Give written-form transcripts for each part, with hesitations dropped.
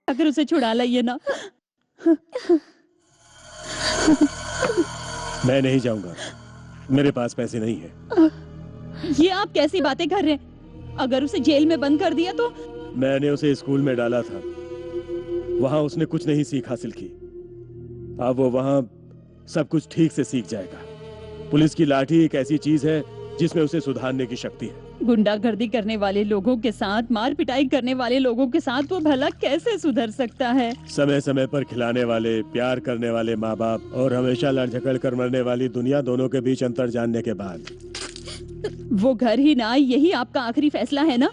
अगर उसे छुड़ा लाइए ना। मैं नहीं जाऊंगा, मेरे पास पैसे नहीं है। ये आप कैसी बातें कर रहे हैं? अगर उसे जेल में बंद कर दिया तो? मैंने उसे स्कूल में डाला था, वहां उसने कुछ नहीं सीख हासिल की। अब वो वहां सब कुछ ठीक से सीख जाएगा। पुलिस की लाठी एक ऐसी चीज है जिसमें उसे सुधारने की शक्ति है। गुंडागर्दी करने वाले लोगों के साथ, मार पिटाई करने वाले लोगों के साथ वो भला कैसे सुधर सकता है? समय समय पर खिलाने वाले, प्यार करने वाले माँ बाप और हमेशा लड़ झगड़ कर मरने वाली दुनिया, दोनों के बीच अंतर जानने के बाद वो घर ही ना, यही आपका आखिरी फैसला है ना?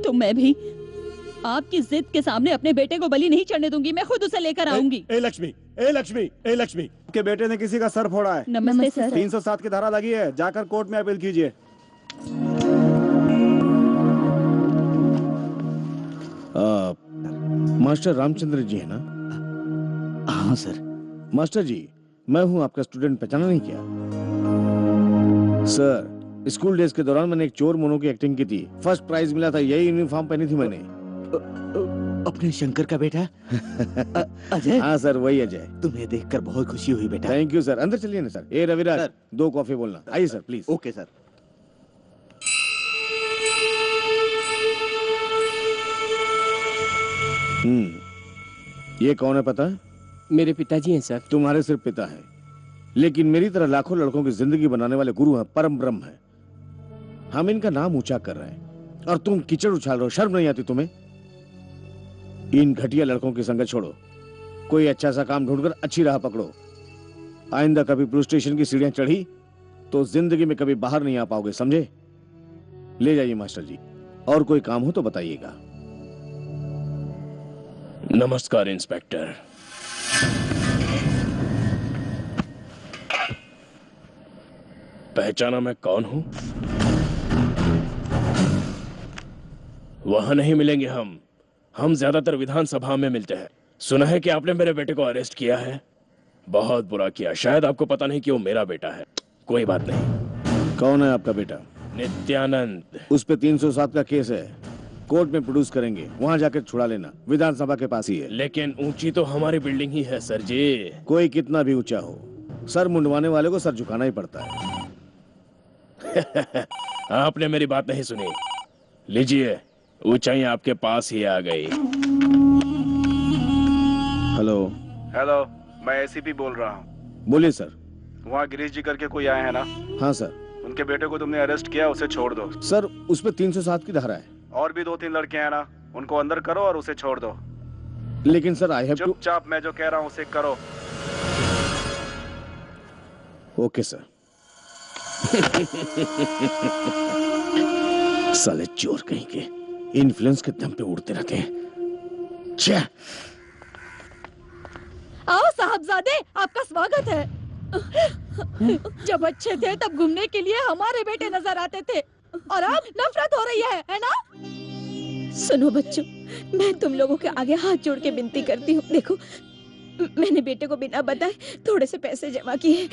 तो मैं भी आपकी जिद के सामने अपने बेटे को बलि नहीं चढ़ने दूंगी। मैं खुद उसे लेकर आऊंगी। ए लक्ष्मी, ए लक्ष्मी, ए लक्ष्मी, के बेटे ने किसी का सर फोड़ा है। नमस्ते सर। 307 की धारा लगी है, जाकर कोर्ट में अपील कीजिए। मास्टर रामचंद्र जी है ना? हाँ सर। मास्टर जी, मैं हूं आपका स्टूडेंट, पहचाना नहीं क्या? सर, स्कूल डेज के दौरान मैंने एक चोर मोनो की एक्टिंग की थी, फर्स्ट प्राइज मिला था, यही यूनिफॉर्म पहनी थी मैंने। अपने शंकर का बेटा अजय? हाँ सर, वही अजय। तुम्हें देखकर बहुत खुशी हुई बेटा। Thank you sir. अंदर चलिए ना सर। ए रविराज, सर। 2 कॉफी बोलना। आइए सर प्लीज। Okay sir. ये कौन है पता है? मेरे पिताजी हैं सर। तुम्हारे सिर्फ पिता है, लेकिन मेरी तरह लाखों लड़कों की जिंदगी बनाने वाले गुरु हैं, परम ब्रह्म है। हम इनका नाम ऊंचा कर रहे हैं और तुम कीचड़ उछाल रहे हो। शर्म नहीं आती तुम्हें? इन घटिया लड़कों की संगत छोड़ो, कोई अच्छा सा काम ढूंढकर अच्छी राह पकड़ो। आइंदा कभी पुलिस स्टेशन की सीढ़ियां चढ़ी तो जिंदगी में कभी बाहर नहीं आ पाओगे, समझे? ले जाइए मास्टर जी, और कोई काम हो तो बताइएगा। नमस्कार इंस्पेक्टर। पहचाना मैं कौन हूं? वहां नहीं मिलेंगे हम ज्यादातर विधानसभा में मिलते हैं। सुना है कि आपने मेरे बेटे को अरेस्ट किया है। बहुत बुरा किया। शायद आपको पता नहीं कि वो मेरा बेटा है। कोई बात नहीं। कौन है आपका बेटा? नित्यानंद। उस पे 307 का केस है, कोर्ट में प्रोड्यूस करेंगे, वहां जाकर छुड़ा लेना, विधानसभा के पास ही है। लेकिन ऊंची तो हमारी बिल्डिंग ही है सर जी। कोई कितना भी ऊंचा हो, सर मुंडवाने वाले को सर झुकाना ही पड़ता है। आपने मेरी बात नहीं सुनी। लीजिए, ऊंचाई आपके पास ही आ गई। हेलो। हेलो, मैं एसीपी बोल रहा हूँ। बोलिए सर। वहाँ गिरीश जी करके कोई आए हैं ना? हाँ सर। उनके बेटे को तुमने अरेस्ट किया, उसे छोड़ दो। सर, उस पे 307 की धारा है। और भी 2-3 लड़के हैं ना, उनको अंदर करो और उसे छोड़ दो। लेकिन सर आई हैव टू। चुपचाप मैं जो कह रहा हूँ उसे करो। Okay sir. साले चोर कहीं के, इन्फ्लुएंस के दम पे उड़ते रहते हैं। छे। आओ साहबजादे, आपका स्वागत है। जब अच्छे थे तब घूमने के लिए हमारे बेटे नजर आते थे, और अब नफरत हो रही है ना? सुनो बच्चों, मैं तुम लोगों के आगे हाथ जोड़ के विनती करती हूँ। देखो, मैंने बेटे को बिना बताए थोड़े से पैसे जमा किए,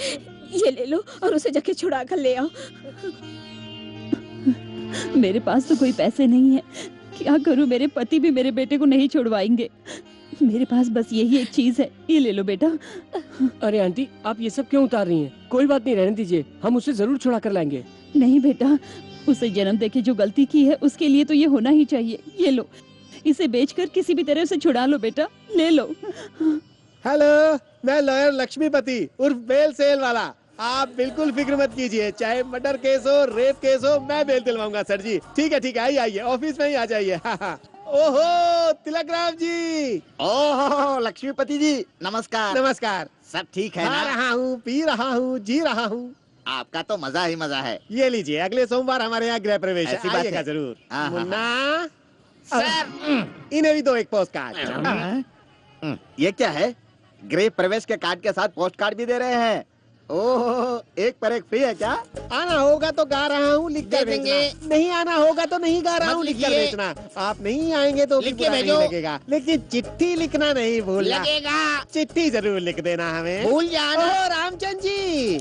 ये ले लो और उसे जाके छुड़ा कर ले आओ। मेरे पास तो कोई पैसे नहीं है। क्या करूं? मेरे पति भी मेरे बेटे को नहीं छुड़वाएंगे। मेरे पास बस यही एक चीज है, ये ले लो बेटा। अरे आंटी, आप ये सब क्यों उतार रही हैं? कोई बात नहीं, रहने दीजिए, हम उसे जरूर छुड़ा कर लाएंगे। नहीं बेटा, उसे जन्म देके जो गलती की है उसके लिए तो ये होना ही चाहिए। ये लो, इसे बेचकर किसी भी तरह से छुड़ा लो बेटा, ले लो। हेलो, मैं लॉयर लक्ष्मीपति उर्फ बेल सेल वाला। आप बिल्कुल फिक्र मत कीजिए, चाहे मर्डर केस हो, रेप केस हो, मैं बेल दिलवाऊंगा सर जी। ठीक है, आइए आइए, ऑफिस में ही आ जाइए। ओहो तिलक राम जी। ओहो लक्ष्मीपति जी, नमस्कार। नमस्कार। सब ठीक है खा ना? रहा हूँ, पी रहा हूँ, जी रहा हूँ। आपका तो मजा ही मजा है। ये लीजिए, अगले सोमवार हमारे यहाँ गृह प्रवेश है, ऐसी बात आइएगा है। जरूर। हाँ, हाँ, मुन्ना सर, इन्हें भी दो एक पोस्ट कार्ड। ये क्या है? गृह प्रवेश के कार्ड के साथ पोस्ट कार्ड भी दे रहे हैं। ओह, एक पर एक फ्री है क्या? आना होगा तो गा रहा हूँ, लिख कर भेजना। नहीं आना होगा तो नहीं गा रहा हूँ, लिख कर भेजना। आप नहीं आएंगे तो भी लिख के बुरा नहीं भेजो। लगेगा, लेकिन चिट्ठी लिखना नहीं भूलना। लगेगा। चिट्ठी जरूर लिख देना हमें। भूल जाना। ओह रामचंद जी।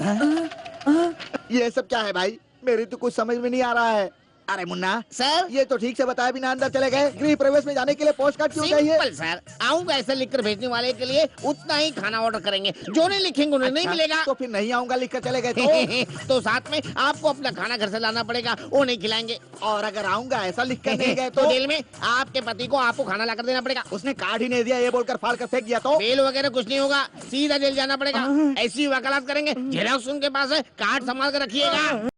ये सब क्या है भाई? मेरी तो कुछ समझ में नहीं आ रहा है। अरे मुन्ना सर ये तो ठीक से बताया बिना अंदर चले गए। गृह प्रवेश में जाने के लिए पोस्ट कार्ड क्यों चाहिए? सिंपल सर, आऊंगा ऐसे लिखकर भेजने वाले के लिए उतना ही खाना ऑर्डर करेंगे, जो नहीं लिखेंगे उन्हें नहीं मिलेगा। तो फिर नहीं आऊंगा लिख कर चले गए तो साथ में आपको अपना खाना घर से लाना पड़ेगा, वो नहीं खिलाएंगे। और अगर आऊंगा ऐसा लिख कर नहीं गए तो जेल में आपके पति को आपको खाना लाकर देना पड़ेगा। उसने कार्ड ही नहीं दिया ये बोलकर फाड़ कर फेंक दिया तो? बेल वगैरह कुछ नहीं होगा, सीधा जेल जाना पड़ेगा। ऐसी वकालत करेंगे, जेरोक्स उनके पास है, कार्ड संभाल कर रखिएगा।